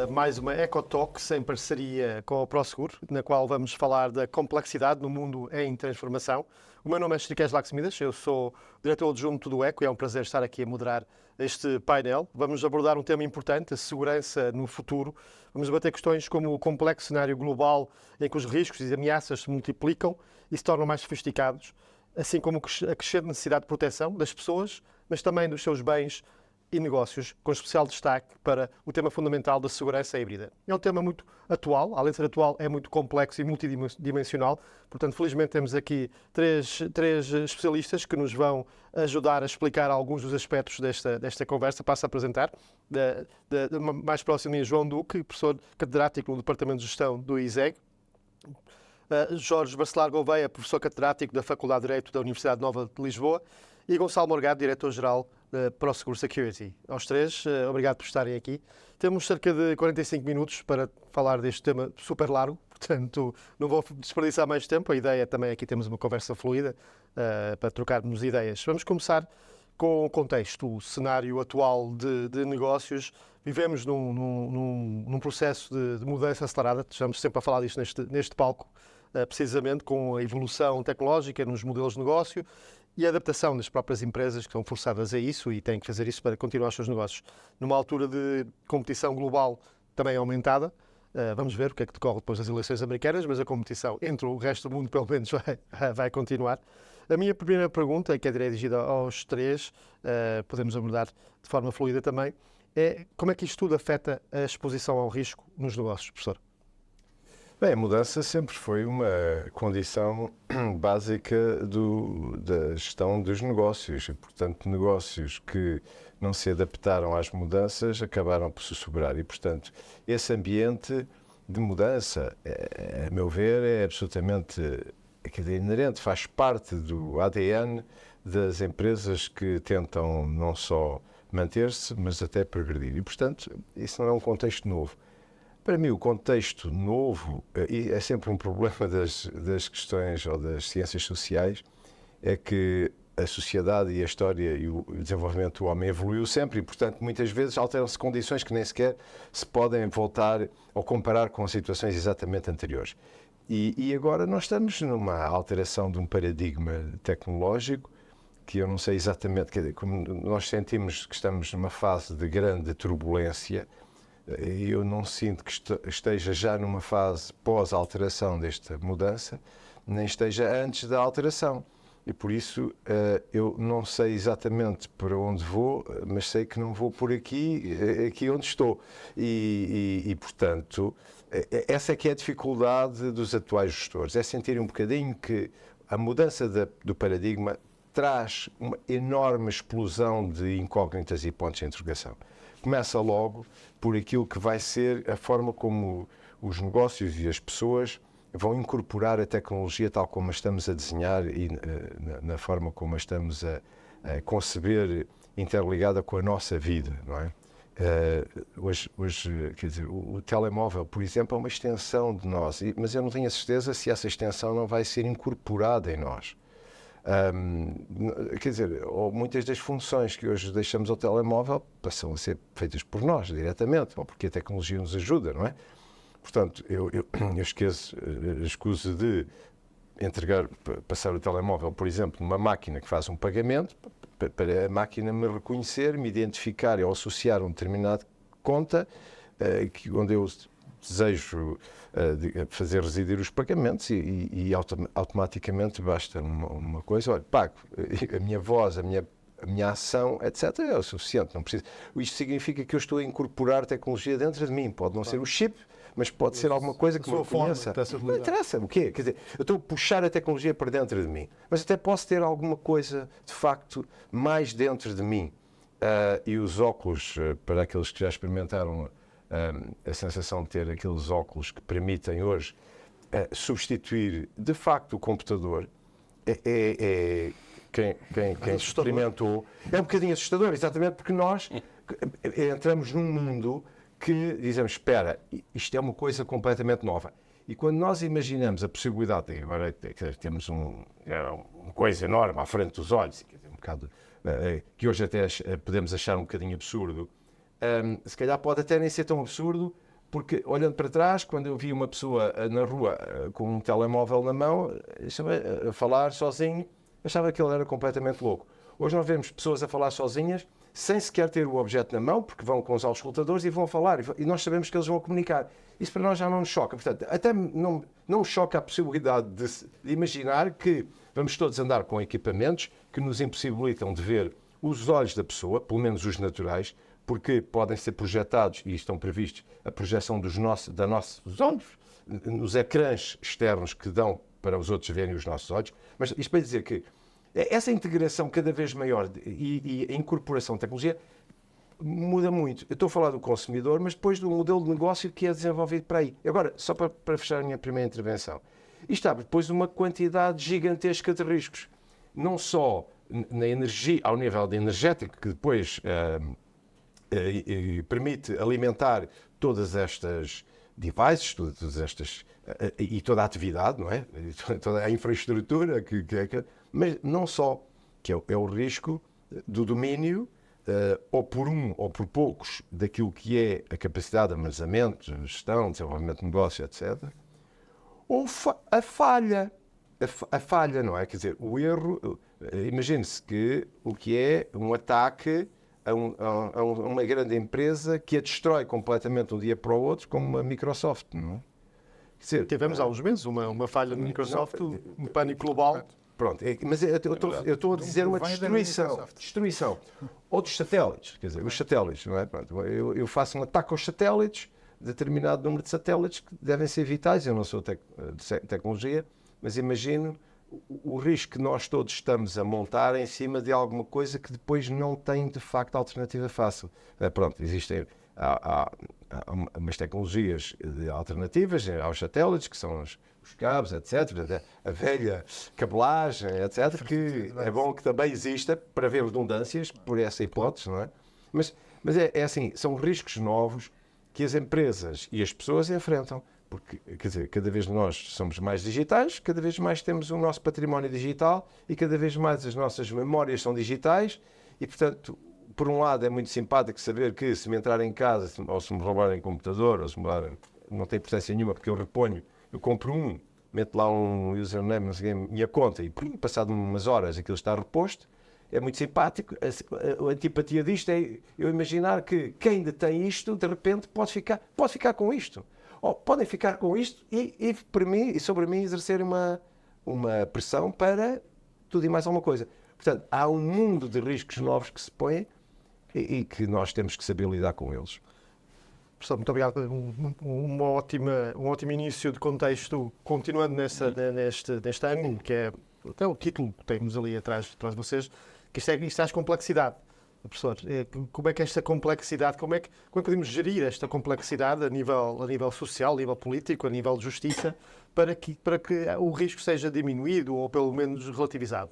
mais uma EcoTalks em parceria com a Prosegur, na qual vamos falar da complexidade no mundo em transformação. O meu nome é Chiqués Laxmidas, eu sou diretor adjunto do ECO e é um prazer estar aqui a moderar este painel. Vamos abordar um tema importante, a segurança no futuro. Vamos debater questões como o complexo cenário global em que os riscos e ameaças se multiplicam e se tornam mais sofisticados, assim como a crescente necessidade de proteção das pessoas, mas também dos seus bens e negócios, com especial destaque para o tema fundamental da segurança híbrida. É um tema muito atual, além de ser atual, é muito complexo e multidimensional, portanto, felizmente temos aqui três especialistas que nos vão ajudar a explicar alguns dos aspectos desta conversa. Passo a apresentar, mais próximo de mim, João Duque, professor catedrático no Departamento de Gestão do ISEG, Jorge Bacelar Gouveia, professor catedrático da Faculdade de Direito da Universidade Nova de Lisboa, e Gonçalo Morgado, diretor-geral da Prosegur Security. Aos três, obrigado por estarem aqui. Temos cerca de 45 minutos para falar deste tema super largo, portanto não vou desperdiçar mais tempo. A ideia também aqui temos uma conversa fluida para trocarmos ideias. Vamos começar com o contexto, o cenário atual de negócios. Vivemos num processo de mudança acelerada, estamos sempre a falar disto neste palco, precisamente com a evolução tecnológica nos modelos de negócio e a adaptação das próprias empresas que são forçadas a isso e têm que fazer isso para continuar os seus negócios. Numa altura de competição global também aumentada, vamos ver o que é que decorre depois das eleições americanas, mas a competição entre o resto do mundo pelo menos vai continuar. A minha primeira pergunta, que é dirigida aos três, podemos abordar de forma fluida também, é como é que isto tudo afeta a exposição ao risco nos negócios, professor? Bem, a mudança sempre foi uma condição básica da gestão dos negócios. E, portanto, negócios que não se adaptaram às mudanças acabaram por se superar. E, portanto, esse ambiente de mudança, a meu ver, é absolutamente inerente, faz parte do ADN das empresas que tentam não só manter-se, mas até progredir. E, portanto, isso não é um contexto novo. Para mim, o contexto novo, e é sempre um problema das questões ou das ciências sociais, é que a sociedade e a história e o desenvolvimento do homem evoluiu sempre e, portanto, muitas vezes alteram-se condições que nem sequer se podem voltar ou comparar com situações exatamente anteriores. E agora nós estamos numa alteração de um paradigma tecnológico que eu não sei exatamente, quer dizer, como nós sentimos que estamos numa fase de grande turbulência. Eu não sinto que esteja já numa fase pós-alteração desta mudança, nem esteja antes da alteração. E por isso eu não sei exatamente para onde vou, mas sei que não vou por aqui onde estou. Portanto, essa é que é a dificuldade dos atuais gestores, é sentirem um bocadinho que a mudança do paradigma traz uma enorme explosão de incógnitas e pontos de interrogação. Começa logo por aquilo que vai ser a forma como os negócios e as pessoas vão incorporar a tecnologia tal como a estamos a desenhar e na forma como a estamos a conceber interligada com a nossa vida, não é? Hoje, quer dizer, o telemóvel, por exemplo, é uma extensão de nós, mas eu não tenho a certeza se essa extensão não vai ser incorporada em nós. Quer dizer, ou muitas das funções que hoje deixamos ao telemóvel passam a ser feitas por nós diretamente, ou porque a tecnologia nos ajuda, não é? Portanto, eu escuso de passar o telemóvel, por exemplo, numa máquina que faz um pagamento, para a máquina me reconhecer, me identificar ou associar uma determinada conta onde eu desejo fazer residir os pagamentos e automaticamente basta uma coisa, olha, pago, a minha voz, a minha ação, etc. é o suficiente, não preciso. Isto significa que eu estou a incorporar tecnologia dentro de mim, pode não ser o chip, mas pode ser alguma coisa que me reconheça. Não interessa, o quê? Quer dizer, eu estou a puxar a tecnologia para dentro de mim, mas até posso ter alguma coisa, de facto, mais dentro de mim. E os óculos, para aqueles que já experimentaram a sensação de ter aqueles óculos que permitem hoje substituir, de facto, o computador, quem experimentou, é um bocadinho assustador, exatamente porque nós entramos num mundo que dizemos, espera, isto é uma coisa completamente nova. E quando nós imaginamos a possibilidade de agora temos uma coisa enorme à frente dos olhos, um bocado, que hoje até podemos achar um bocadinho absurdo, se calhar pode até nem ser tão absurdo Porque, olhando para trás, quando eu vi uma pessoa na rua com um telemóvel na mão, a falar sozinho, achava que ele era completamente louco. Hoje nós vemos pessoas a falar sozinhas, sem sequer ter o objeto na mão, porque vão com os auscultadores e vão falar, e nós sabemos que eles vão comunicar. Isso para nós já não nos choca. Portanto, até não nos choca a possibilidade de imaginar que vamos todos andar com equipamentos que nos impossibilitam de ver os olhos da pessoa, pelo menos os naturais, porque podem ser projetados, e estão previstos, a projeção dos nossos olhos, nos ecrãs externos que dão para os outros verem os nossos olhos. Mas isto para dizer que essa integração cada vez maior e a incorporação de tecnologia muda muito. Eu estou a falar do consumidor, mas depois do modelo de negócio que é desenvolvido para aí. Agora, só para fechar a minha primeira intervenção, isto abre depois uma quantidade gigantesca de riscos. Não só na energia, ao nível de energético, que depois permite alimentar todas estas devices, todas estas, e toda a atividade, não é? Toda a infraestrutura, mas não só, que é o risco do domínio, ou por um ou por poucos, daquilo que é a capacidade de armazenamento, gestão, desenvolvimento de negócio, etc. Ou a falha. A falha, não é? Quer dizer, o erro. Imagine-se que o que é um ataque a uma grande empresa que a destrói completamente de um dia para o outro, como a Microsoft, não é? Quer dizer, Tivemos há uns meses uma falha no Microsoft, um pânico global. Pronto, mas eu estou a dizer uma destruição. Outros satélites, quer dizer, os satélites, não é? Pronto, eu faço um ataque aos satélites, determinado número de satélites que devem ser vitais. Eu não sou de tecnologia, mas imagino o risco que nós todos estamos a montar em cima de alguma coisa que depois não tem, de facto, alternativa fácil. Pronto, existem há umas tecnologias alternativas aos satélites, que são os cabos, etc., a velha cabelagem, etc., que é bom que também exista para ver redundâncias por essa hipótese, não é? Mas é assim, são riscos novos que as empresas e as pessoas enfrentam. Porque, quer dizer, cada vez nós somos mais digitais, cada vez mais temos o nosso património digital e cada vez mais as nossas memórias são digitais e, portanto, por um lado é muito simpático saber que se me entrar em casa ou se me roubarem computador ou se me roubarem, não tem importância nenhuma porque eu reponho, eu compro meto lá um username, não sei, minha conta e, passado umas horas, aquilo está reposto. É muito simpático. A antipatia disto é eu imaginar que quem detém isto, de repente, pode ficar com isto. Ou podem ficar com isto e para mim, e sobre mim exercer uma pressão para tudo e mais alguma coisa. Portanto, há um mundo de riscos novos que se põem e que nós temos que saber lidar com eles. Professor, muito obrigado. Um ótimo início de contexto, continuando neste ângulo, que é até o título que temos ali atrás de vocês, que isto traz complexidade. Professor, como é que esta complexidade, como é que podemos gerir esta complexidade a nível social, a nível político, a nível de justiça, para que o risco seja diminuído ou pelo menos relativizado?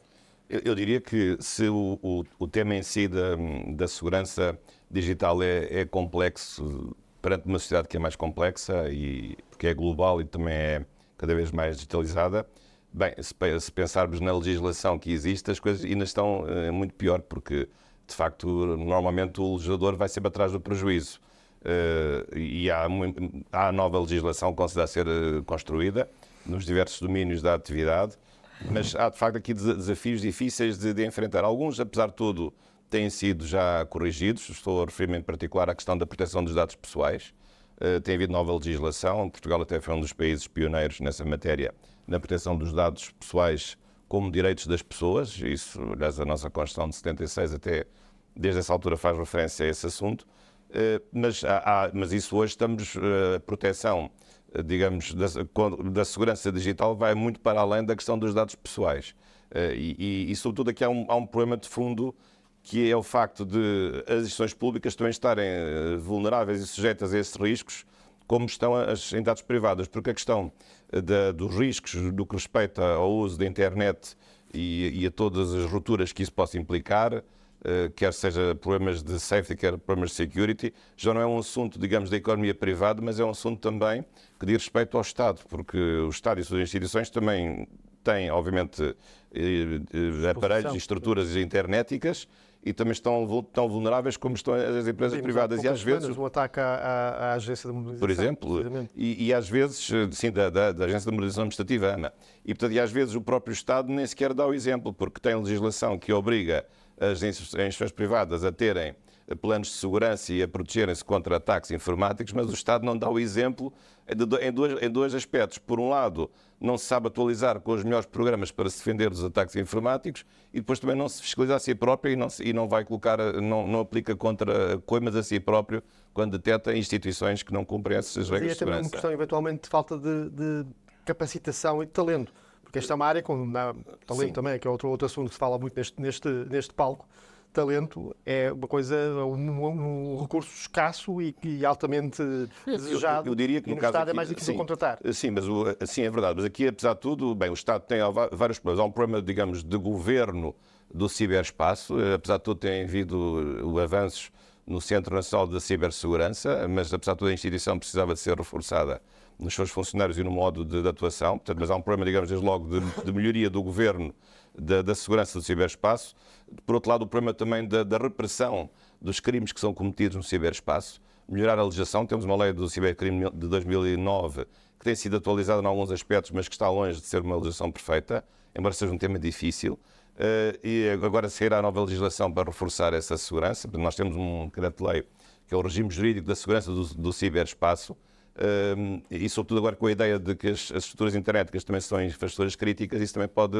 Eu diria que se o tema em si da segurança digital é complexo perante uma sociedade que é mais complexa e porque é global e também é cada vez mais digitalizada, bem, se pensarmos na legislação que existe, as coisas ainda estão muito pior, porque de facto, normalmente o legislador vai sempre atrás do prejuízo. E há nova legislação que considera ser construída nos diversos domínios da atividade, mas há de facto aqui desafios difíceis de enfrentar. Alguns, apesar de tudo, têm sido já corrigidos. Estou a referir-me em particular à questão da proteção dos dados pessoais. Tem havido nova legislação. Portugal até foi um dos países pioneiros nessa matéria, na proteção dos dados pessoais como direitos das pessoas. Isso, aliás, a nossa Constituição de 76 até desde essa altura faz referência a esse assunto. Mas isso hoje estamos, a proteção, digamos, da segurança digital vai muito para além da questão dos dados pessoais. E sobretudo, aqui há um problema de fundo, que é o facto de as instituições públicas também estarem vulneráveis e sujeitas a esses riscos, como estão as entidades privadas, porque a questão dos riscos do que respeita ao uso da internet e a todas as rupturas que isso possa implicar, quer seja problemas de safety, quer problemas de security, já não é um assunto, digamos, da economia privada, mas é um assunto também que diz respeito ao Estado, porque o Estado e as suas instituições também têm, obviamente, aparelhos e estruturas internéticas e também estão vulneráveis como estão as empresas privadas. E às vezes um ataque à Agência de Modernização, por exemplo, e às vezes, sim, da Agência de Modernização Administrativa, AMA. E, portanto, e às vezes o próprio Estado nem sequer dá o exemplo, porque tem legislação que obriga as instituições privadas a terem planos de segurança e a protegerem-se contra ataques informáticos, mas o Estado não dá o exemplo em dois aspectos. Por um lado, não se sabe atualizar com os melhores programas para se defender dos ataques informáticos e depois também não se fiscaliza a si próprio e não vai colocar, não aplica contra coimas a si próprio quando detecta instituições que não cumprem essas regras de também segurança. uma questão, eventualmente, de falta de capacitação e de talento. Porque esta é uma área com talento também, que é outro assunto que se fala muito neste palco. Talento é uma coisa, um recurso escasso e altamente desejado. Eu diria que no caso Estado aqui, é mais difícil contratar. Sim, mas sim, é verdade. Mas aqui, apesar de tudo, bem, o Estado tem vários problemas. Há um problema, digamos, de governo do ciberespaço. Apesar de tudo, tem havido avanços no Centro Nacional da Cibersegurança, mas apesar de tudo, a instituição precisava de ser reforçada nos seus funcionários e no modo de atuação. Portanto, mas há um problema, digamos, desde logo, de melhoria do governo da segurança do ciberespaço. Por outro lado, o problema também da repressão dos crimes que são cometidos no ciberespaço. Melhorar a legislação. Temos uma lei do cibercrime de 2009 que tem sido atualizada em alguns aspectos, mas que está longe de ser uma legislação perfeita, embora seja um tema difícil. E agora sairá a nova legislação para reforçar essa segurança. Nós temos um decreto-lei que é o regime jurídico da segurança do ciberespaço. E sobretudo agora com a ideia de que as estruturas internéticas também são infraestruturas críticas, isso também pode,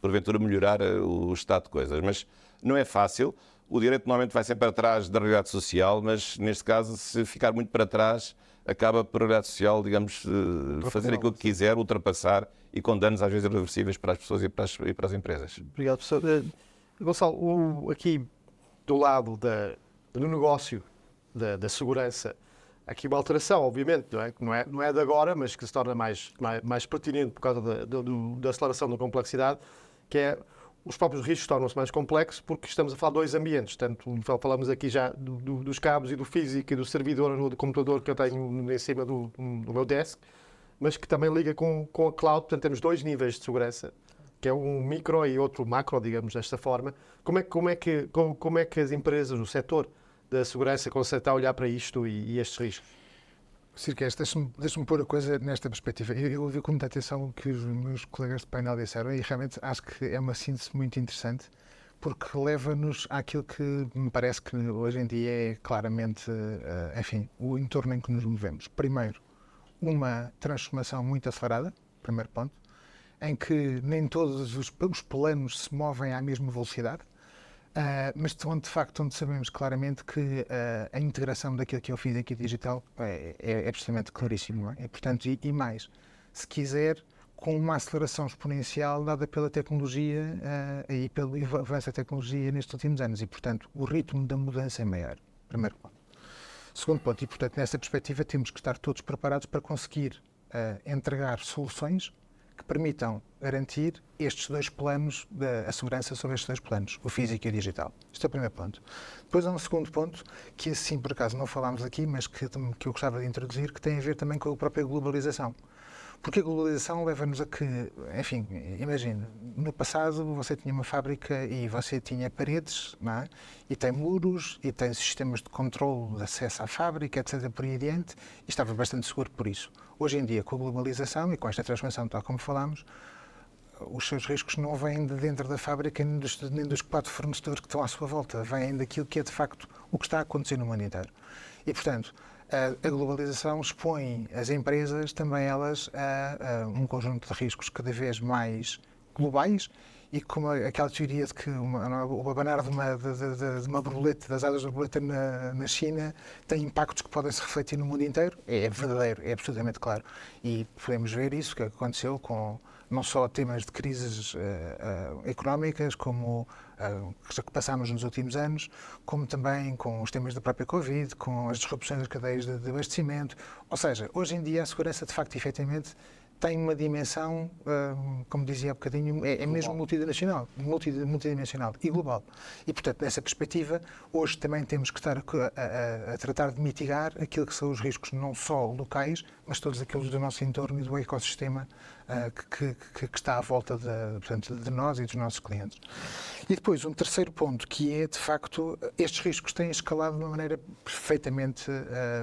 porventura, melhorar o estado de coisas. Mas não é fácil. O direito normalmente vai sempre atrás da realidade social, mas neste caso, se ficar muito para trás, acaba por a realidade social, digamos, fazer aquilo que quiser, ultrapassar e com danos às vezes irreversíveis para as pessoas e para as empresas. Obrigado, professor. Gonçalo, aqui do lado do negócio da segurança, há aqui uma alteração, obviamente, não é de agora, mas que se torna mais pertinente por causa da aceleração da complexidade, que é os próprios riscos tornam-se mais complexos porque estamos a falar de dois ambientes. Tanto falamos aqui já dos cabos e do físico e do servidor no computador que eu tenho em cima do meu desk, mas que também liga com a cloud. Portanto, temos dois níveis de segurança, que é um micro e outro macro, digamos, desta forma. Como é que as empresas, o setor da segurança, conseguem olhar para isto e estes riscos? Sirkes, deixa-me pôr a coisa nesta perspectiva. Eu ouvi com muita atenção o que os meus colegas de painel disseram e realmente acho que é uma síntese muito interessante porque leva-nos àquilo que me parece que hoje em dia é claramente, enfim, o entorno em que nos movemos. Primeiro, uma transformação muito acelerada, primeiro ponto, em que nem todos os planos se movem à mesma velocidade. Mas onde sabemos claramente que a integração daquilo que é o físico e digital é absolutamente claríssimo. Não é? E, portanto, e mais, se quiser, com uma aceleração exponencial dada pela tecnologia e pelo avanço da tecnologia nestes últimos anos. E, portanto, o ritmo da mudança é maior. Primeiro ponto. Segundo ponto, e, portanto, nessa perspectiva temos que estar todos preparados para conseguir entregar soluções que permitam garantir estes dois planos, a segurança sobre estes dois planos, o físico e o digital. Este é o primeiro ponto. Depois há um segundo ponto, que assim por acaso não falámos aqui, mas que eu gostava de introduzir, que tem a ver também com a própria globalização. Porque a globalização leva-nos a que, enfim, imagine, no passado você tinha uma fábrica e você tinha paredes, não é? E tem muros, e tem sistemas de controle de acesso à fábrica, etc. por aí adiante, e estava bastante seguro por isso. Hoje em dia, com a globalização e com esta transformação, tal como falámos, os seus riscos não vêm de dentro da fábrica nem dos 4 fornecedores que estão à sua volta, vêm daquilo que é de facto o que está a acontecer no mundo inteiro. E, portanto, a globalização expõe as empresas também elas a um conjunto de riscos cada vez mais globais e como aquela teoria de que o abanar de uma borboleta, das asas da borboleta na China tem impactos que podem se refletir no mundo inteiro, é verdadeiro, é absolutamente claro. E podemos ver isso que aconteceu com não só temas de crises económicas, como que passámos nos últimos anos, como também com os temas da própria Covid, com as disrupções das cadeias de abastecimento. Ou seja, hoje em dia a segurança, de facto, efetivamente, tem uma dimensão, como dizia há bocadinho, é mesmo multidimensional e global. E, portanto, nessa perspectiva, hoje também temos que estar a tratar de mitigar aquilo que são os riscos não só locais, mas todos aqueles do nosso entorno e do ecossistema que está à volta de nós e dos nossos clientes. E depois, um terceiro ponto, que é, de facto, estes riscos têm escalado de uma maneira perfeitamente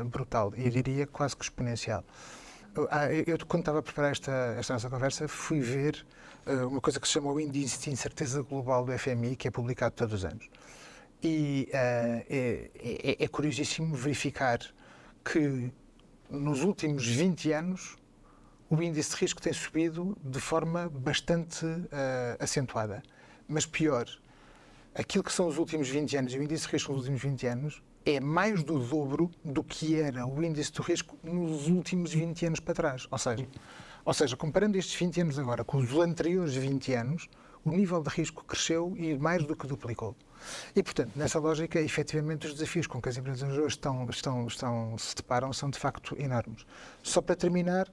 brutal, e eu diria quase que exponencial. Eu, quando estava a preparar esta nossa conversa, fui ver uma coisa que se chama o Índice de Incerteza Global do FMI, que é publicado todos os anos. E é curiosíssimo verificar que nos últimos 20 anos o índice de risco tem subido de forma bastante acentuada. Mas pior, aquilo que são os últimos 20 anos e o índice de risco nos últimos 20 anos é mais do dobro do que era o índice de risco nos últimos 20 anos para trás. Ou seja, comparando estes 20 anos agora com os anteriores 20 anos, o nível de risco cresceu e mais do que duplicou. E, portanto, nessa lógica, efetivamente, os desafios com que as empresas hoje se deparam são, de facto, enormes. Só para terminar,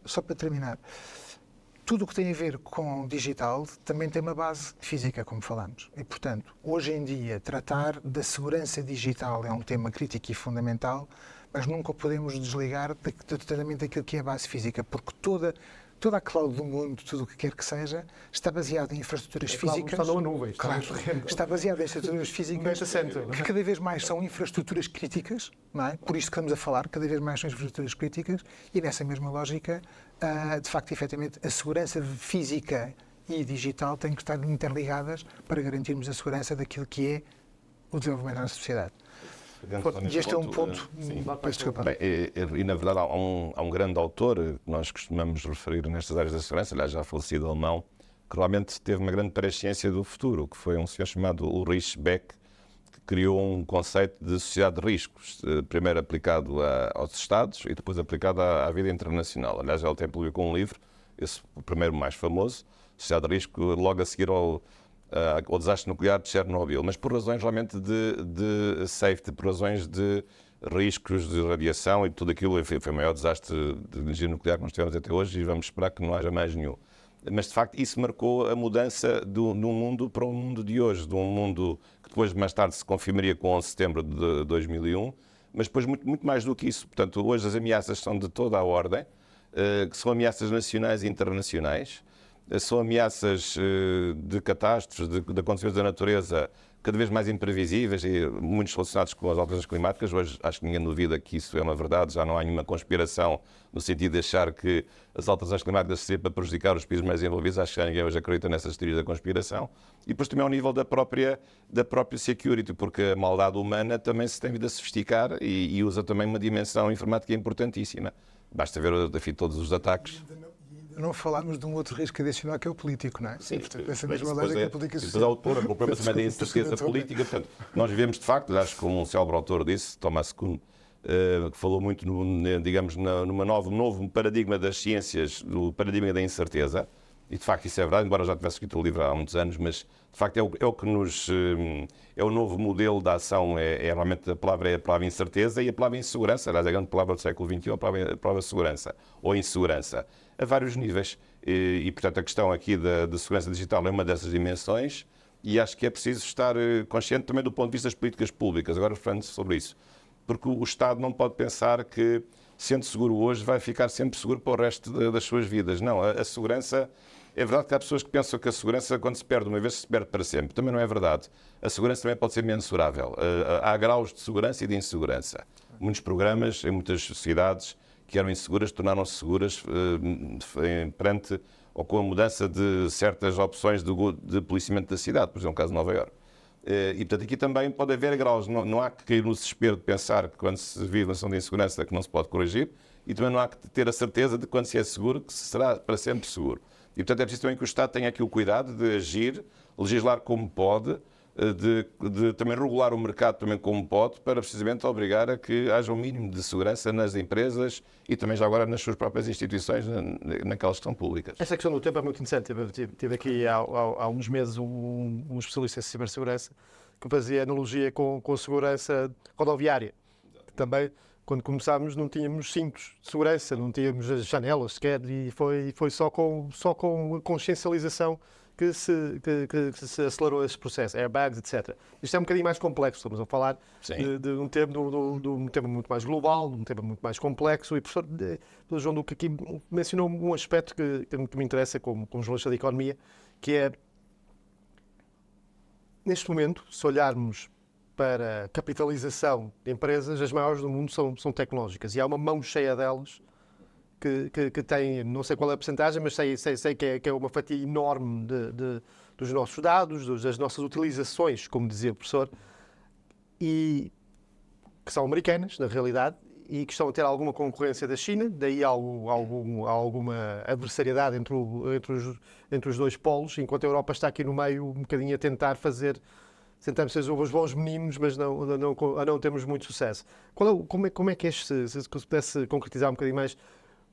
tudo o que tem a ver com digital também tem uma base física, como falámos. E, portanto, hoje em dia, tratar da segurança digital é um tema crítico e fundamental, mas nunca podemos desligar totalmente daquilo que é a base física, porque toda a cloud do mundo, tudo o que quer que seja, está baseado em infraestruturas físicas. Está numa nuvem. Claro, está baseado em infraestruturas físicas que cada vez mais são infraestruturas críticas, não é? Por isso que estamos a falar, cada vez mais são infraestruturas críticas, e nessa mesma lógica, de facto, efetivamente, a segurança física e digital têm que estar interligadas para garantirmos a segurança daquilo que é o desenvolvimento da nossa sociedade. E este é um ponto. Bem, e na verdade há um grande autor que nós costumamos referir nestas áreas da segurança, aliás já falecido alemão, que realmente teve uma grande presciência do futuro, que foi um senhor chamado Ulrich Beck, que criou um conceito de sociedade de riscos, primeiro aplicado aos Estados e depois aplicado à vida internacional. Aliás, ele até publicou um livro, o primeiro mais famoso, Sociedade de Risco, logo a seguir ao desastre nuclear de Chernobyl, mas por razões realmente de safety, por razões de riscos de radiação e tudo aquilo. Foi o maior desastre de energia nuclear que nós tivemos até hoje e vamos esperar que não haja mais nenhum. Mas, de facto, isso marcou a mudança de um mundo para um mundo de hoje, de um mundo que depois, mais tarde, se confirmaria com 11 de setembro de 2001, mas depois muito mais do que isso. Portanto, hoje as ameaças são de toda a ordem, que são ameaças nacionais e internacionais, são ameaças de catástrofes, de acontecimentos da natureza cada vez mais imprevisíveis e muitos relacionados com as alterações climáticas. Hoje acho que ninguém duvida que isso é uma verdade, já não há nenhuma conspiração no sentido de achar que as alterações climáticas servem para prejudicar os países mais envolvidos. Acho que já ninguém hoje acredita nessas teorias da conspiração. E depois também ao nível da própria security, porque a maldade humana também se tem vindo a sofisticar e usa também uma dimensão informática importantíssima. Basta ver, enfim, todos os ataques. Não falámos de um outro risco adicional que é o político, não é? Sim, portanto, essa mesma lógica política social. Depois há o problema também da incerteza política. Portanto, nós vivemos, de facto, acho que como um célebre autor disse, Thomas Kuhn, que falou muito, digamos, num novo paradigma das ciências, do paradigma da incerteza. E, de facto, isso é verdade, embora eu já tivesse escrito o livro há muitos anos, mas, de facto, é o que nos... é o novo modelo da ação, realmente a palavra incerteza e a palavra insegurança. Aliás, a grande palavra do século XXI é a palavra segurança, ou insegurança, a vários níveis. E portanto, a questão aqui da segurança digital é uma dessas dimensões e acho que é preciso estar consciente também do ponto de vista das políticas públicas. Agora, falando sobre isso, porque o Estado não pode pensar que, sendo seguro hoje, vai ficar sempre seguro para o resto das suas vidas. Não, a segurança... É verdade que há pessoas que pensam que a segurança, quando se perde uma vez, se perde para sempre. Também não é verdade. A segurança também pode ser mensurável. Há graus de segurança e de insegurança. Muitos programas, em muitas sociedades que eram inseguras, tornaram-se seguras perante ou com a mudança de certas opções de policiamento da cidade, por exemplo, no caso de Nova Iorque. E, portanto, aqui também pode haver graus. Não há que cair no desespero de pensar que quando se vive uma situação de insegurança que não se pode corrigir e também não há que ter a certeza de que quando se é seguro, que se será para sempre seguro. E, portanto, é preciso também que o Estado tenha aqui o cuidado de agir, legislar como pode, de também regular o mercado também como pode, para precisamente obrigar a que haja um mínimo de segurança nas empresas e também já agora nas suas próprias instituições, naquelas que são públicas. Essa questão do tempo é muito interessante. Tive aqui há uns meses um especialista em cibersegurança que fazia analogia com segurança rodoviária. Também quando começámos não tínhamos cintos de segurança, não tínhamos as janelas sequer, e foi só com a consciencialização que se acelerou esse processo, airbags, etc. Isto é um bocadinho mais complexo, estamos a falar de um tema muito mais global, de um tema muito mais complexo, e o professor João Duque aqui mencionou um aspecto que me interessa como jornalista de economia, que é, neste momento, se olharmos para a capitalização de empresas, as maiores do mundo são tecnológicas, e há uma mão cheia delas que tem, não sei qual é a porcentagem, mas sei que é uma fatia enorme dos nossos dados, das nossas utilizações, como dizia o professor, e que são americanas, na realidade, e que estão a ter alguma concorrência da China, daí alguma adversariedade entre os dois polos, enquanto a Europa está aqui no meio um bocadinho a tentar tentamos ser os bons meninos, mas não temos muito sucesso. Como é que se pudesse concretizar um bocadinho mais,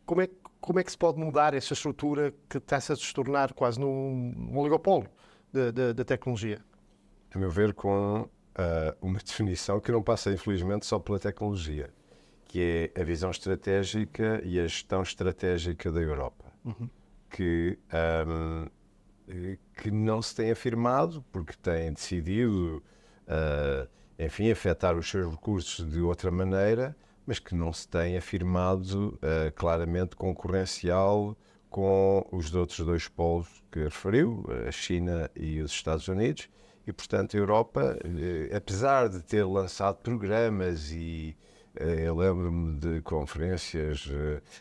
como é que se pode mudar essa estrutura que está-se a se tornar quase num oligopólio da tecnologia? A meu ver, com uma definição que não passa, infelizmente, só pela tecnologia, que é a visão estratégica e a gestão estratégica da Europa, que não se tem afirmado, porque tem decidido, enfim, afetar os seus recursos de outra maneira, mas que não se tem afirmado claramente concorrencial com os outros dois polos que referiu, a China e os Estados Unidos, e, portanto, a Europa, apesar de ter lançado programas e eu lembro-me de conferências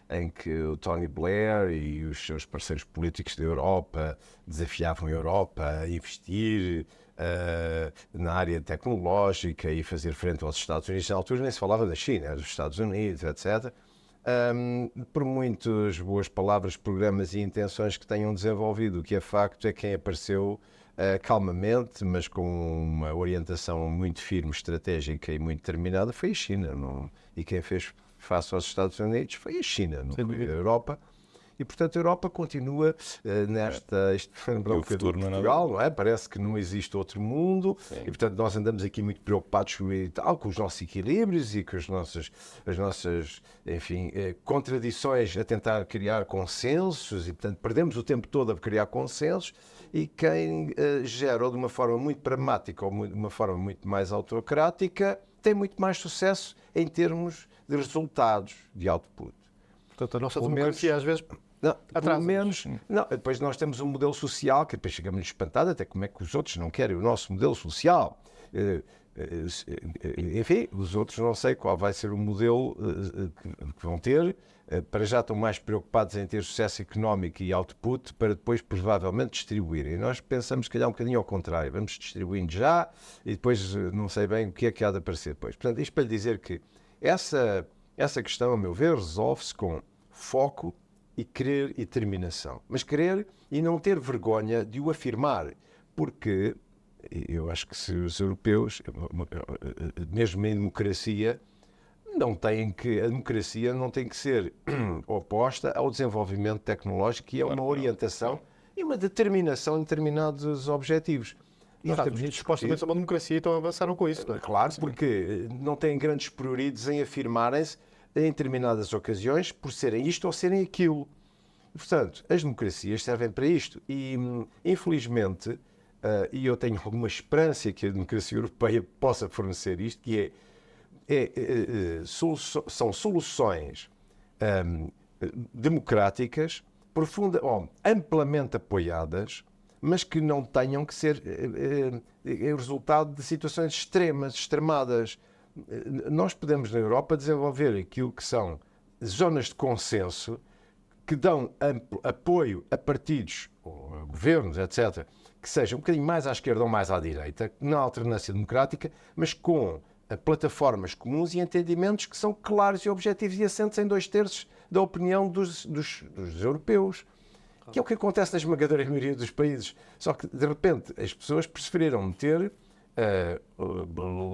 em que o Tony Blair e os seus parceiros políticos da Europa desafiavam a Europa a investir na área tecnológica e fazer frente aos Estados Unidos. Na altura nem se falava da China, dos Estados Unidos, etc. Por muitas boas palavras, programas e intenções que tenham desenvolvido, o que é facto é que quem apareceu calmamente, mas com uma orientação muito firme, estratégica e muito determinada, foi a China. E quem fez face aos Estados Unidos foi a China, não foi a Europa. E, portanto, a Europa continua nesta... Isto lembra um bocadinho de Portugal, não é? Parece que não existe outro mundo. Sim. E, portanto, nós andamos aqui muito preocupados com os nossos equilíbrios e com as nossas enfim, contradições a tentar criar consensos. E, portanto, perdemos o tempo todo a criar consensos. E quem gera ou de uma forma muito pragmática ou de uma forma muito mais autocrática tem muito mais sucesso em termos de resultados, de output. Portanto, a nossa democracia às vezes... Pelo menos, depois nós temos um modelo social que depois chegamos espantado até como é que os outros não querem o nosso modelo social. Enfim, os outros não sei qual vai ser o modelo que vão ter. Para já estão mais preocupados em ter sucesso económico e output para depois provavelmente distribuírem. E nós pensamos que calhar um bocadinho ao contrário. Vamos distribuindo já e depois não sei bem o que é que há de aparecer depois. Portanto, isto para lhe dizer que essa questão, a meu ver, resolve-se com foco e querer e determinação. Mas querer e não ter vergonha de o afirmar, porque eu acho que se os europeus, mesmo em democracia, a democracia não tem que ser oposta ao desenvolvimento tecnológico, que é uma orientação e uma determinação em determinados objetivos. Os Estados Unidos supostamente são uma democracia, então avançaram com isso, não é? Claro, porque não têm grandes prioridades em afirmarem-se em determinadas ocasiões por serem isto ou serem aquilo. Portanto, as democracias servem para isto e, infelizmente, e eu tenho alguma esperança que a democracia europeia possa fornecer isto, que são soluções democráticas, amplamente apoiadas, mas que não tenham que ser o resultado de situações extremadas. Nós podemos, na Europa, desenvolver aquilo que são zonas de consenso que dão amplo apoio a partidos, ou a governos, etc., que sejam um bocadinho mais à esquerda ou mais à direita, na alternância democrática, mas com plataformas comuns e entendimentos que são claros e objetivos e assentes em 2/3 da opinião dos europeus. Que é o que acontece na esmagadora maioria dos países. Só que, de repente, as pessoas preferiram meter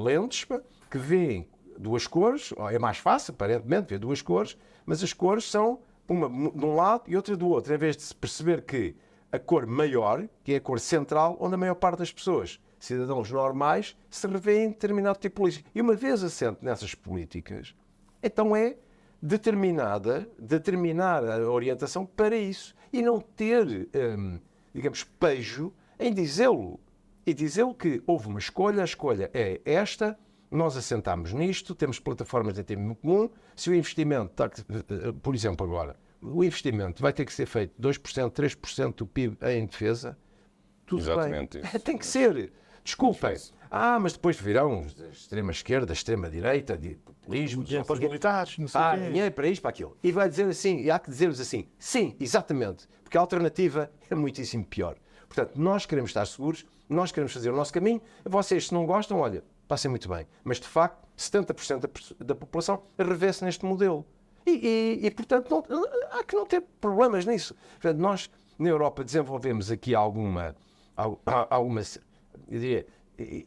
lentes que veem duas cores, é mais fácil, aparentemente, ver duas cores, mas as cores são uma de um lado e outra do outro, em vez de se perceber que a cor maior, que é a cor central, onde a maior parte das pessoas, cidadãos normais, se revêem em determinado tipo de política. E uma vez assente nessas políticas, então é determinar a orientação para isso e não ter, digamos, pejo em dizê-lo. E dizê-lo que houve uma escolha, a escolha é esta, nós assentámos nisto, temos plataformas de tempo comum, se o investimento, por exemplo agora, o investimento vai ter que ser feito 2%, 3% do PIB em defesa, tudo Exatamente bem. isso. Tem que ser. Desculpem. Da depois virão da extrema-esquerda, da extrema-direita, de populismo. Dinheiro para os militares, não sei o quê. Dinheiro para isto, para aquilo. E vai dizer assim, e há que dizer-lhes assim, sim, exatamente, porque a alternativa é muitíssimo pior. Portanto, nós queremos estar seguros, nós queremos fazer o nosso caminho, vocês, se não gostam, olha, passem muito bem. Mas, de facto, 70% da população revê-se neste modelo. E portanto, há que não ter problemas nisso. Portanto, nós, na Europa, desenvolvemos aqui alguma eu diria,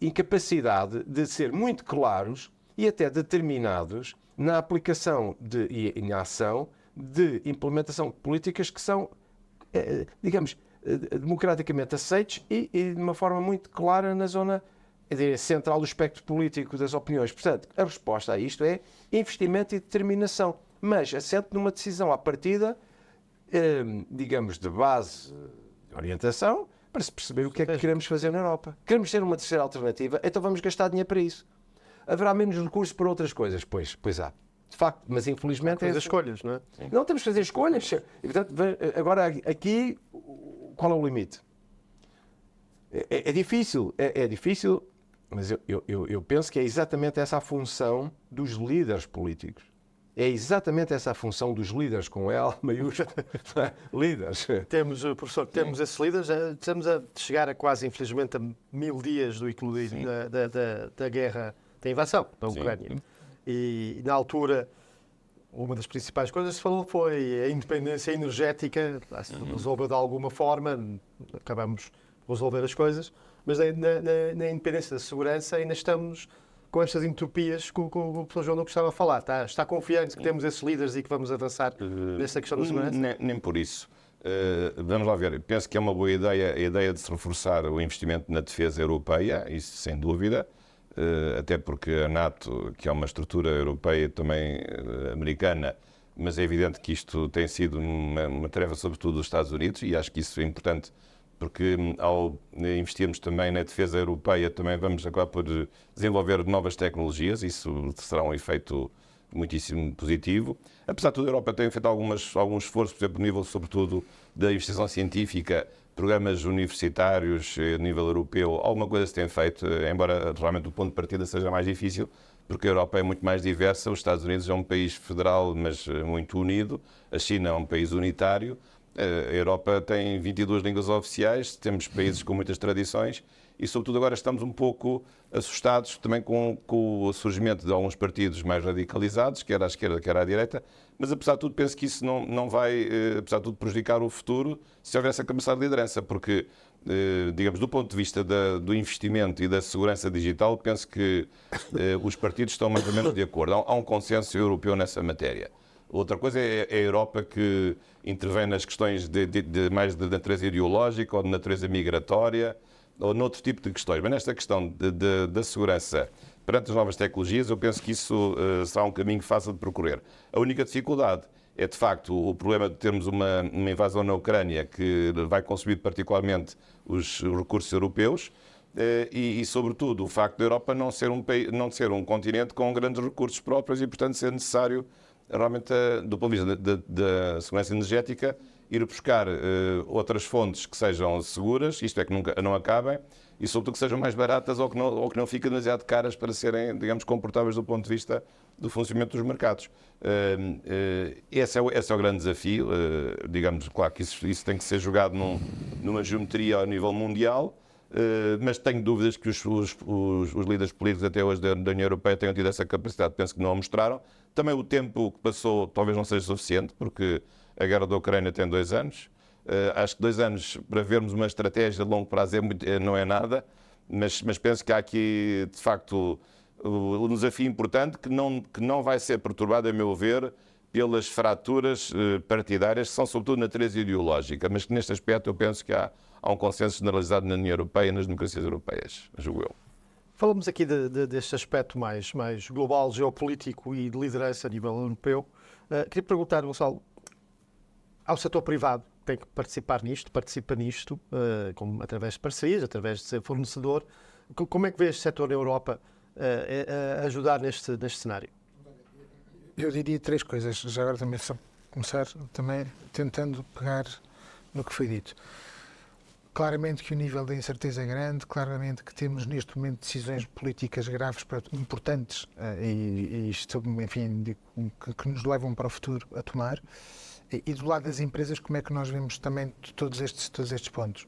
incapacidade de ser muito claros e até determinados na aplicação e em ação de implementação de políticas que são, digamos, democraticamente aceites e de uma forma muito clara na zona, eu diria, central do espectro político das opiniões. Portanto, a resposta a isto é investimento e determinação, mas assente numa decisão à partida, digamos, de base de orientação, para se perceber o que é que queremos fazer na Europa. Queremos ser uma terceira alternativa, então vamos gastar dinheiro para isso. Haverá menos recursos para outras coisas, pois há. De facto, mas infelizmente Fazer escolhas, não é? não temos que fazer escolhas. E, portanto, agora aqui, qual é o limite? É difícil, é difícil, mas eu penso que é exatamente essa a função dos líderes políticos. É exatamente essa a função dos líderes, com L maiúsculo, líderes. Temos, professor, temos esses líderes, estamos a chegar a quase, infelizmente, a 1000 dias do eclodir da guerra, da invasão da Ucrânia. E, na altura, uma das principais coisas que se falou foi a independência energética, se resolveu de alguma forma, acabamos de resolver as coisas, mas na independência da segurança ainda estamos com estas entropias que o professor João Lucas estava a falar. Está confiante que temos esses líderes e que vamos avançar nessa questão da segurança? Nem por isso. Vamos lá ver. Penso que é uma boa ideia a ideia de se reforçar o investimento na defesa europeia, isso sem dúvida, até porque a NATO, que é uma estrutura europeia também americana, mas é evidente que isto tem sido uma tarefa sobretudo dos Estados Unidos e acho que isso é importante porque ao investirmos também na defesa europeia também vamos acabar por desenvolver novas tecnologias, isso será um efeito muitíssimo positivo. Apesar de tudo, a Europa tem feito algum esforço, por exemplo, a nível sobretudo da investigação científica, programas universitários a nível europeu, alguma coisa se tem feito, embora realmente o ponto de partida seja mais difícil, porque a Europa é muito mais diversa, os Estados Unidos é um país federal, mas muito unido, a China é um país unitário, a Europa tem 22 línguas oficiais, temos países com muitas tradições e, sobretudo, agora estamos um pouco assustados também com o surgimento de alguns partidos mais radicalizados, quer à esquerda, quer à direita, mas, apesar de tudo, penso que isso não vai, apesar de tudo, prejudicar o futuro se houver essa capacidade de liderança, porque, digamos, do ponto de vista do investimento e da segurança digital, penso que os partidos estão mais ou menos de acordo. Há um consenso europeu nessa matéria. Outra coisa é a Europa que intervém nas questões mais de natureza ideológica ou de natureza migratória ou noutro tipo de questões. Mas nesta questão da segurança perante as novas tecnologias, eu penso que isso será um caminho fácil de percorrer. A única dificuldade é, de facto, o problema de termos uma invasão na Ucrânia que vai consumir particularmente os recursos europeus e, sobretudo, o facto da Europa não ser um continente com grandes recursos próprios e, portanto, ser necessário realmente, do ponto de vista da segurança energética, ir buscar outras fontes que sejam seguras, isto é, que nunca não acabem, e sobretudo que sejam mais baratas ou que não fiquem demasiado caras para serem, digamos, comportáveis do ponto de vista do funcionamento dos mercados. Esse é o grande desafio. Digamos, claro que isso tem que ser jogado numa geometria ao nível mundial, mas tenho dúvidas que os líderes políticos até hoje da União Europeia tenham tido essa capacidade. Penso que não a mostraram. Também o tempo que passou talvez não seja suficiente, porque a guerra da Ucrânia tem 2 anos. Acho que 2 anos para vermos uma estratégia de longo prazo não é nada, mas penso que há aqui, de facto, um desafio importante que não vai ser perturbado, a meu ver, pelas fraturas partidárias, que são sobretudo na natureza ideológica, mas que neste aspecto eu penso que há um consenso generalizado na União Europeia e nas democracias europeias, julgo eu. Falamos aqui deste aspecto mais global, geopolítico e de liderança a nível europeu. Queria perguntar, Gonçalo, ao setor privado tem que participar nisto, participa nisto, através de parcerias, através de ser fornecedor. Como é que vê este setor na Europa a ajudar neste cenário? Eu diria 3 coisas. Já agora também só começar também tentando pegar no que foi dito. Claramente que o nível de incerteza é grande, claramente que temos neste momento decisões políticas graves, importantes e isto, enfim, que nos levam para o futuro a tomar. E do lado das empresas, como é que nós vemos também todos estes pontos?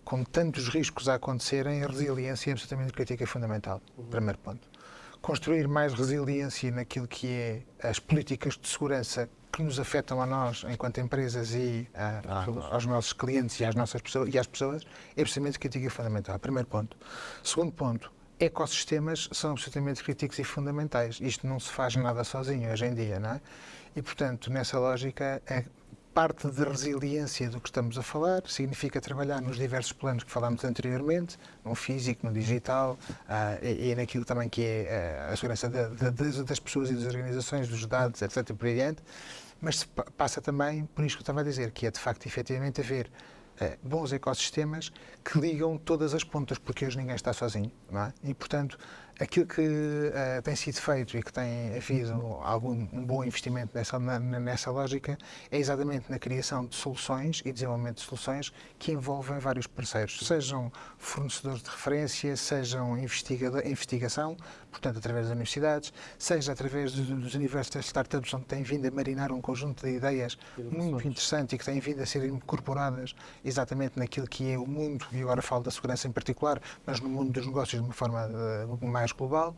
Com tantos riscos a acontecerem, a resiliência é absolutamente crítica e fundamental. Primeiro ponto. Construir mais resiliência naquilo que é as políticas de segurança que nos afetam a nós, enquanto empresas, e aos nossos clientes e às pessoas, é absolutamente crítico e fundamental. Primeiro ponto. Segundo ponto. Ecossistemas são absolutamente críticos e fundamentais. Isto não se faz nada sozinho hoje em dia, não é? E, portanto, nessa lógica, a parte de resiliência do que estamos a falar significa trabalhar nos diversos planos que falámos anteriormente, no físico, no digital, e naquilo também que é a segurança das pessoas e das organizações, dos dados, etc. por aí adiante. Mas passa também por isso que eu estava a dizer, que é, de facto, efetivamente, haver bons ecossistemas que ligam todas as pontas, porque hoje ninguém está sozinho, não é? E, portanto, aquilo que tem sido feito e que tem havido um bom investimento nessa lógica é exatamente na criação de soluções e desenvolvimento de soluções que envolvem vários parceiros, sejam fornecedores de referência, sejam investigação, portanto, através das universidades, seja através dos universos das startups, onde têm vindo a marinar um conjunto de ideias muito interessante e que têm vindo a ser incorporadas exatamente naquilo que é o mundo, e agora falo da segurança em particular, mas no mundo dos negócios de uma forma mais global.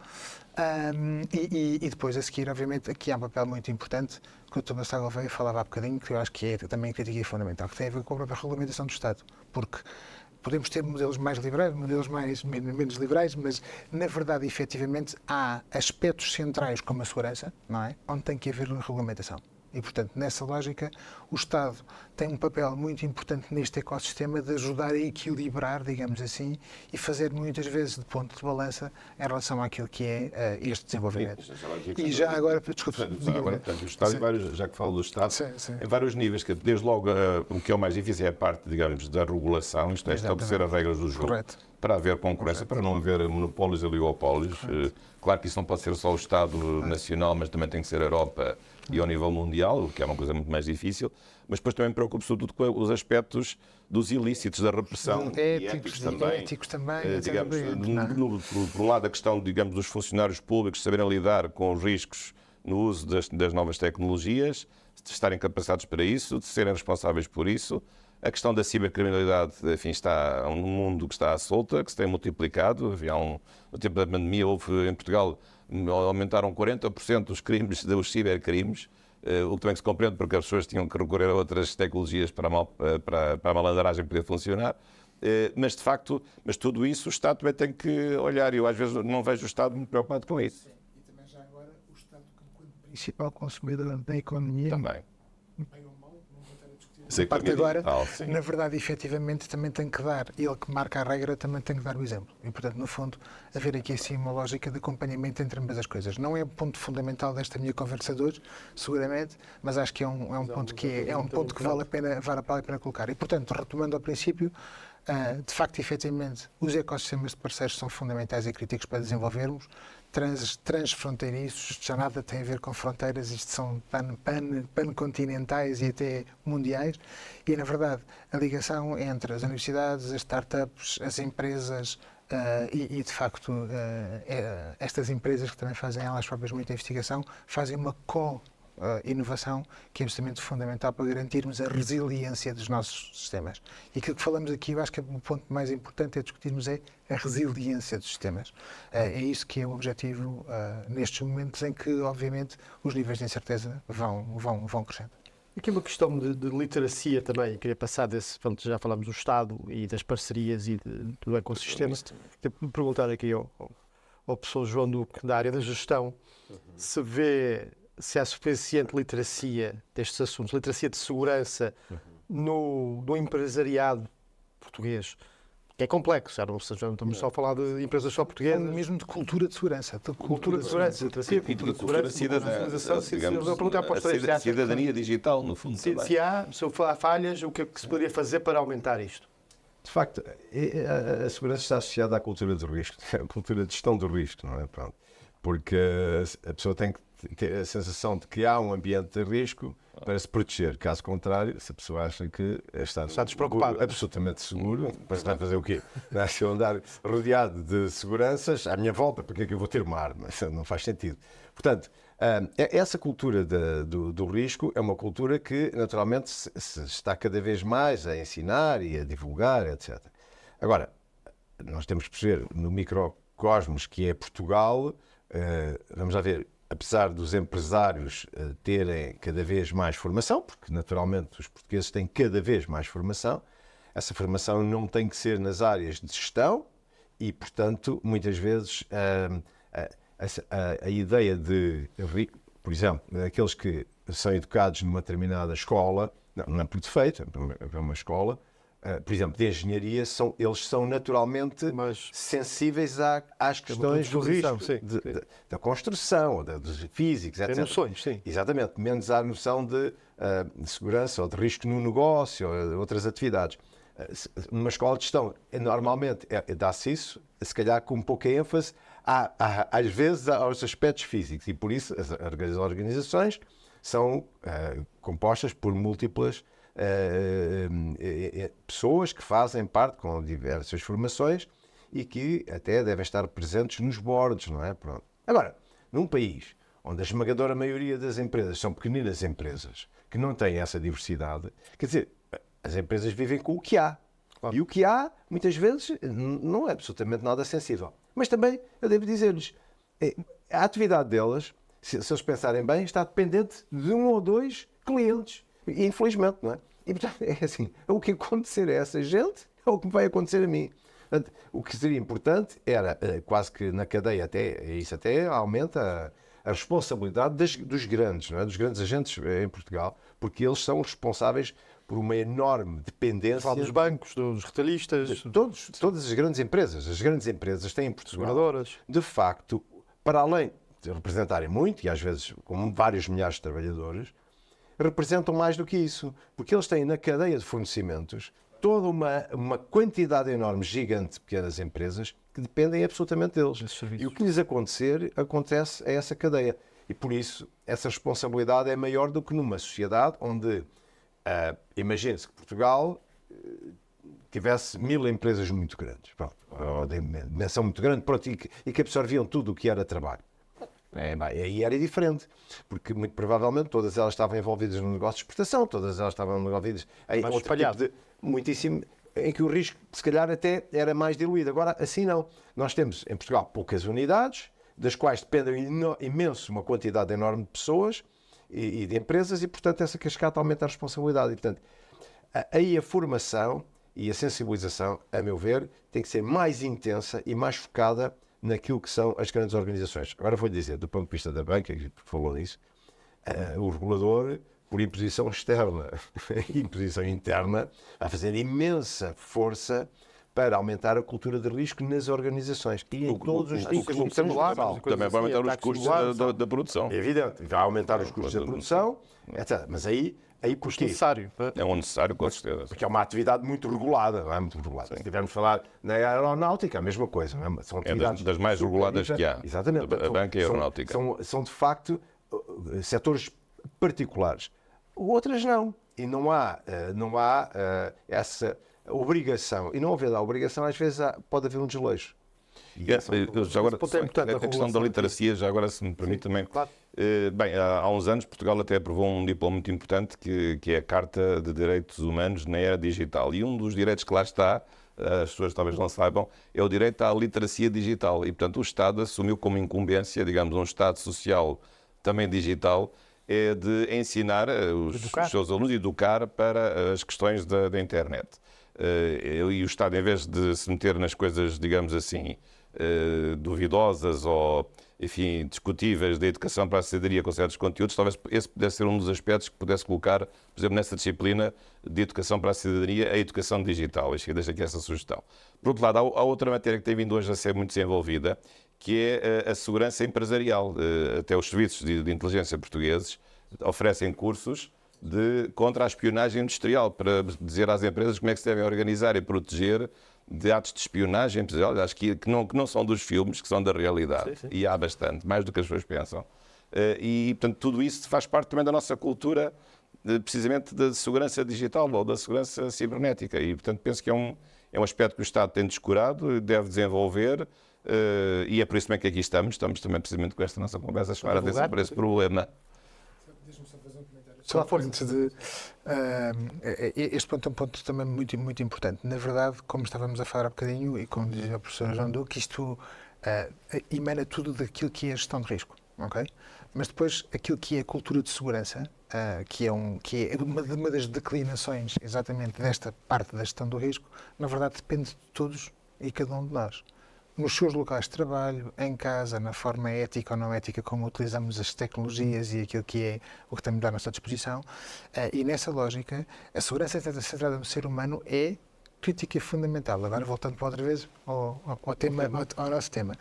E depois, a seguir, obviamente, aqui há um papel muito importante que o Thomas Gouveia falava há bocadinho, que eu acho que é também crítica e fundamental, que tem a ver com a própria regulamentação do Estado, porque podemos ter modelos mais liberais, modelos menos liberais, mas, na verdade, efetivamente, há aspectos centrais como a segurança, não é? Onde tem que haver regulamentação. E, portanto, nessa lógica, o Estado tem um papel muito importante neste ecossistema de ajudar a equilibrar, digamos assim, e fazer muitas vezes de ponto de balança em relação àquilo que é este desenvolvimento. E já agora, desculpe, portanto, o Estado, já que falo do Estado, sim. em vários níveis, que desde logo o que é o mais difícil é a parte, digamos, da regulação, isto é, estabelecer as regras do jogo. Correto. Para haver concorrência, para não haver monopólios e oligopólios. Claro que isso não pode ser só o Estado nacional, mas também tem que ser a Europa e ao nível mundial, o que é uma coisa muito mais difícil. Mas depois também preocupa-se sobretudo com os aspectos dos ilícitos, da repressão. Éticos também. Digamos, por lado, a questão, digamos, dos funcionários públicos saberem lidar com os riscos no uso das novas tecnologias, de estarem capacitados para isso, de serem responsáveis por isso. A questão da cibercriminalidade, enfim, está um mundo que está à solta, que se tem multiplicado. Havia no tempo da pandemia, houve em Portugal, aumentaram 40% os crimes, dos cibercrimes, o que também se compreende porque as pessoas tinham que recorrer a outras tecnologias para a malandragem poder funcionar. Mas, de facto, tudo isso o Estado também tem que olhar, e eu às vezes não vejo o Estado muito preocupado com isso. E também já agora o Estado como principal consumidor da economia. Também. A parte agora, na verdade, efetivamente, também tem que dar, ele que marca a regra também tem que dar o exemplo. E, portanto, no fundo, haver aqui assim uma lógica de acompanhamento entre ambas as coisas. Não é o ponto fundamental desta minha conversa de hoje, seguramente, mas acho que é um ponto que vale a pena colocar. E, portanto, retomando ao princípio, de facto, efetivamente, os ecossistemas de parceiros são fundamentais e críticos para desenvolvermos. Transfronteiriços, já nada tem a ver com fronteiras, isto são pancontinentais e até mundiais, e na verdade a ligação entre as universidades, as startups, as empresas e de facto estas empresas que também fazem elas próprias muita investigação, fazem uma inovação que é absolutamente fundamental para garantirmos a resiliência dos nossos sistemas. E aquilo que falamos aqui, eu acho que o ponto mais importante a discutirmos é a resiliência dos sistemas. É isso que é o objetivo nestes momentos em que, obviamente, os níveis de incerteza vão crescendo. Aqui uma questão de literacia também, queria passar desse, já falamos do Estado e das parcerias e do ecossistema. Queria perguntar aqui ao professor João Duque, da área da gestão, se há suficiente literacia destes assuntos, literacia de segurança no empresariado português, que é complexo, já não estamos só a falar de empresas só portuguesas. Mesmo de cultura de segurança. Cultura de segurança, E de cultura cidadã, digamos, a cidadania digital, no fundo. Se também. há falhas, o que é que se poderia fazer para aumentar isto? De facto, a segurança está associada à cultura do risco, à cultura de gestão do risco, não é? Pronto. Porque a pessoa tem que ter a sensação de que há um ambiente de risco para se proteger. Caso contrário, se a pessoa acha que está despreocupada, absolutamente seguro, depois vai fazer o quê? Se eu andar rodeado de seguranças à minha volta, porque é que eu vou ter uma arma? Isso não faz sentido. Portanto, essa cultura do risco é uma cultura que, naturalmente, se está cada vez mais a ensinar e a divulgar, etc. Agora, nós temos que perceber, no microcosmos que é Portugal, vamos lá ver, apesar dos empresários terem cada vez mais formação, porque naturalmente os portugueses têm cada vez mais formação, essa formação não tem que ser nas áreas de gestão e, portanto, muitas vezes a ideia de, por exemplo, aqueles que são educados numa determinada escola, não é por defeito, é uma escola, por exemplo, de engenharia, eles são naturalmente sensíveis às questões do risco, da construção, dos físicos, etc. Tem noções, sim. Exatamente, menos à noção de segurança ou de risco no negócio ou de outras atividades. Numa escola de gestão, normalmente dá-se isso, se calhar com pouca ênfase, às vezes aos aspectos físicos, e por isso as organizações são compostas por múltiplas pessoas que fazem parte com diversas formações e que até devem estar presentes nos boards, não é? Pronto. Agora, num país onde a esmagadora maioria das empresas são pequeninas empresas que não têm essa diversidade, quer dizer, as empresas vivem com o que há. Claro. E o que há, muitas vezes, não é absolutamente nada sensível. Mas também, eu devo dizer-lhes, a atividade delas, se eles pensarem bem, está dependente de um ou dois clientes. Infelizmente, não é? E, portanto, é assim, o que acontecer a essa gente é o que vai acontecer a mim. Portanto, o que seria importante era, quase que na cadeia, isso até aumenta a responsabilidade dos grandes, não é? Dos grandes agentes em Portugal, porque eles são responsáveis por uma enorme dependência... Fala dos bancos, dos retalhistas... Todas as grandes empresas. As grandes empresas têm em Portugal, seguradoras, de facto, para além de representarem muito, e às vezes com vários milhares de trabalhadores, representam mais do que isso, porque eles têm na cadeia de fornecimentos toda uma quantidade enorme, gigante de pequenas empresas que dependem absolutamente deles. E o que lhes acontece a essa cadeia. E por isso, essa responsabilidade é maior do que numa sociedade onde, imagine-se que Portugal tivesse 1000 empresas muito grandes, ou de dimensão muito grande, e que absorviam tudo o que era trabalho. Aí era diferente, porque muito provavelmente todas elas estavam envolvidas no negócio de exportação, todas elas estavam envolvidas em outro tipo de... Muitíssimo, em que o risco, se calhar, até era mais diluído. Agora, assim não. Nós temos, em Portugal, poucas unidades, das quais dependem imenso uma quantidade enorme de pessoas e de empresas, e, portanto, essa cascata aumenta a responsabilidade. E, portanto, aí a formação e a sensibilização, a meu ver, tem que ser mais intensa e mais focada naquilo que são as grandes organizações. Agora vou-lhe dizer, do ponto de vista da banca, que falou nisso, o regulador, por imposição externa e imposição interna, a fazer imensa força para aumentar a cultura de risco nas organizações. E em todos os tipos de também vai aumentar os custos da produção. É evidente, vai aumentar os custos da produção, etc. Mas aí custo necessário. É um necessário, com certeza. Porque é uma atividade muito regulada, não é? Muito regulada. Se estivermos a falar na aeronáutica, a mesma coisa. Não é? São atividades das mais reguladas que há. Exatamente. A banca e a aeronáutica. São de facto setores particulares. Outras não. E não há essa obrigação. E não havendo a obrigação, às vezes pode haver um desleixo. Já agora, a questão da literacia, já agora, se me permite também. Claro. Bem, há uns anos Portugal até aprovou um diploma muito importante que é a Carta de Direitos Humanos na Era Digital. E um dos direitos que lá está, as pessoas talvez não saibam, é o direito à literacia digital. E, portanto, o Estado assumiu como incumbência, digamos, um Estado social também digital, é de ensinar os seus alunos, educar para as questões da internet. E o Estado, em vez de se meter nas coisas, digamos assim, duvidosas ou enfim, discutíveis da educação para a cidadania com certos conteúdos, talvez esse pudesse ser um dos aspectos que pudesse colocar, por exemplo, nessa disciplina de educação para a cidadania, a educação digital. Deixo aqui essa sugestão. Por outro lado, há outra matéria que tem vindo hoje a ser muito desenvolvida, que é a segurança empresarial. Até os serviços de inteligência portugueses oferecem cursos contra a espionagem industrial, para dizer às empresas como é que se devem organizar e proteger de atos de espionagem empresarial, acho que não são dos filmes, que são da realidade. Sim, sim. E há bastante, mais do que as pessoas pensam. E, portanto, tudo isso faz parte também da nossa cultura, precisamente da segurança digital ou da segurança cibernética. E, portanto, penso que é um aspecto que o Estado tem descurado, deve desenvolver, e é por isso também que aqui estamos também precisamente com esta nossa conversa a chamar a atenção para esse problema. Deixa-me só fazer um comentário. Só a força. Antes de, este ponto é um ponto também muito, muito importante. Na verdade, como estávamos a falar há bocadinho, e como dizia o professor João Duque, isto emana tudo daquilo que é a gestão de risco, ok? Mas depois, aquilo que é a cultura de segurança, que é uma das declinações exatamente desta parte da gestão do risco, na verdade depende de todos e cada um de nós. Nos seus locais de trabalho, em casa, na forma ética ou não ética como utilizamos as tecnologias e aquilo que é o que temos à nossa disposição. E nessa lógica, a segurança centrada no ser humano é crítica e fundamental. Agora, voltando para outra vez ao nosso tema.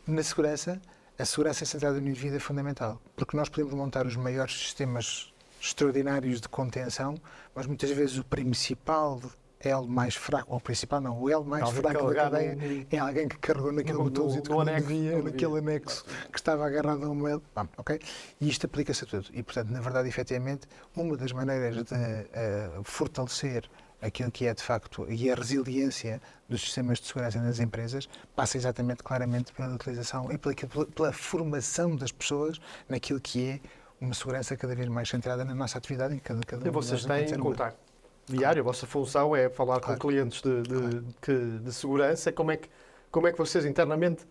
Na segurança, a segurança centrada no indivíduo é fundamental, porque nós podemos montar os maiores sistemas extraordinários de contenção, mas muitas vezes o principal elo mais fraco, ou o principal não, o elo mais fraco da cadeia é alguém que carregou naquele botãozinho que devia, naquele anexo que estava agarrado a um elo. Okay? E isto aplica-se a tudo. E, portanto, na verdade, efetivamente, uma das maneiras de fortalecer aquilo que é, de facto, e a resiliência dos sistemas de segurança nas empresas passa exatamente, claramente, pela utilização e pela formação das pessoas naquilo que é uma segurança cada vez mais centrada na nossa atividade. E vocês têm contacto diário, a vossa função é falar com clientes de segurança. Como é que vocês internamente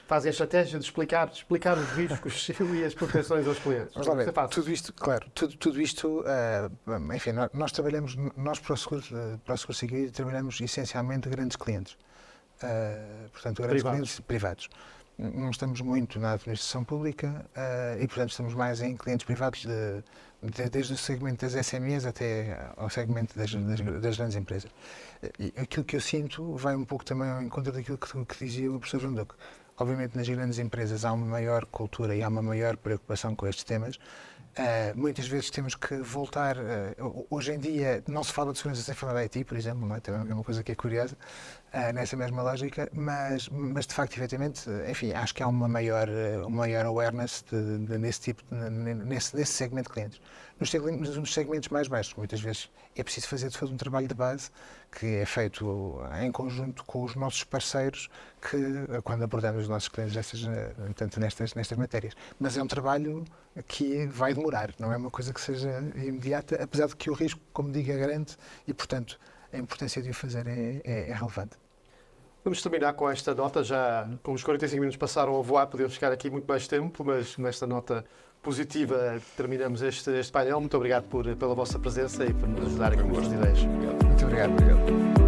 fazem a estratégia de explicar os riscos e as proteções aos clientes? Vamos lá ver, tudo isto, claro, tudo isto, enfim, nós trabalhamos, nós para o Seguro Security trabalhamos essencialmente grandes clientes, portanto, grandes clientes privados. Não estamos muito na administração pública e, portanto, estamos mais em clientes privados, desde o segmento das SMEs até ao segmento das grandes empresas. E aquilo que eu sinto vai um pouco também ao encontro daquilo que dizia o professor João Duque. Obviamente, nas grandes empresas há uma maior cultura e há uma maior preocupação com estes temas. Muitas vezes temos que voltar. Hoje em dia não se fala de segurança sem falar de IT, por exemplo, não é? Também é uma coisa que é curiosa nessa mesma lógica, mas de facto, efetivamente, enfim, acho que há uma maior awareness nesse segmento de clientes. Nos segmentos mais baixos, muitas vezes é preciso fazer de fato um trabalho de base que é feito em conjunto com os nossos parceiros, que quando abordamos os nossos clientes nestas matérias. Mas é um trabalho que vai demorar, não é uma coisa que seja imediata, apesar de que o risco, como digo, é grande e, portanto, a importância de o fazer é relevante. Vamos terminar com esta nota, já com os 45 minutos passaram a voar, podemos ficar aqui muito mais tempo, mas nesta nota positiva terminamos este painel. Muito obrigado pela vossa presença e por nos ajudar aqui com as ideias. Muito obrigado.